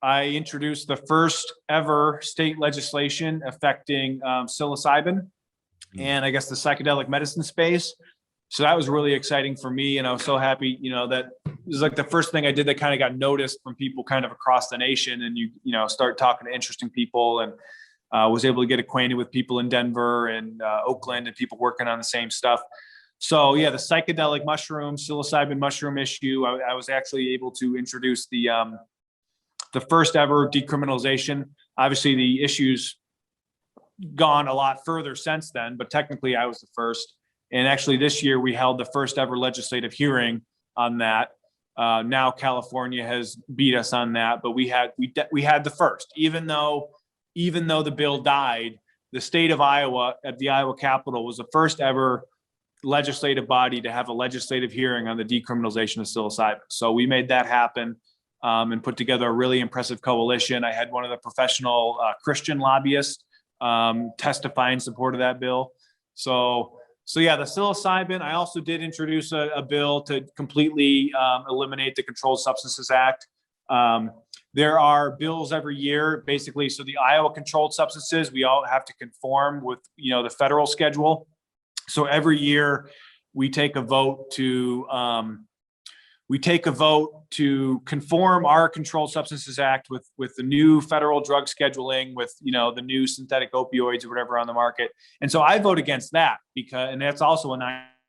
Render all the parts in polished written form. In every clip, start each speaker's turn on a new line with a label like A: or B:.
A: I introduced the first ever state legislation affecting psilocybin and I guess the psychedelic medicine space. So that was really exciting for me. And I was so happy, that it was like the first thing I did that kind of got noticed from people kind of across the nation. And start talking to interesting people and was able to get acquainted with people in Denver and Oakland and people working on the same stuff. So yeah, the psychedelic mushroom, psilocybin mushroom issue, I was actually able to introduce the first ever decriminalization. Obviously the issue's gone a lot further since then, but technically I was the first. And actually this year we held the first ever legislative hearing on that. Now California has beat us on that, but we had the first, even though the bill died, the state of Iowa at the Iowa Capitol was the first ever legislative body to have a legislative hearing on the decriminalization of psilocybin. So we made that happen and put together a really impressive coalition. I had one of the professional Christian lobbyists testify in support of that bill. So yeah, the psilocybin, I also did introduce a bill to completely eliminate the Controlled Substances Act. There are bills every year, basically. So the Iowa controlled substances, we all have to conform with, the federal schedule. So every year we take a vote to conform our Controlled Substances Act with the new federal drug scheduling, with the new synthetic opioids or whatever on the market. And so I vote against that and that's also a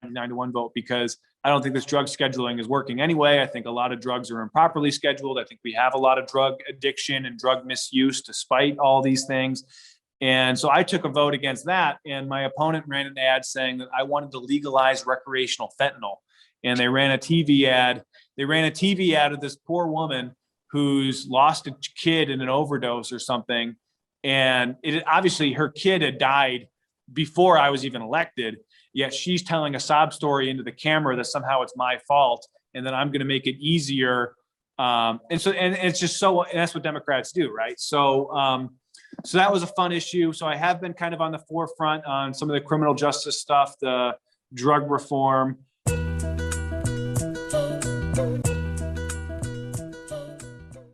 A: 9-1 vote, because I don't think this drug scheduling is working anyway. I think a lot of drugs are improperly scheduled. I think we have a lot of drug addiction and drug misuse despite all these things. And so I took a vote against that. And my opponent ran an ad saying that I wanted to legalize recreational fentanyl. And they ran a TV ad. They ran a TV ad of this poor woman who's lost a kid in an overdose or something. And obviously her kid had died before I was even elected. Yet she's telling a sob story into the camera that somehow it's my fault and that I'm going to make it easier. And it's just and that's what Democrats do, right? So that was a fun issue. So I have been kind of on the forefront on some of the criminal justice stuff, the drug reform.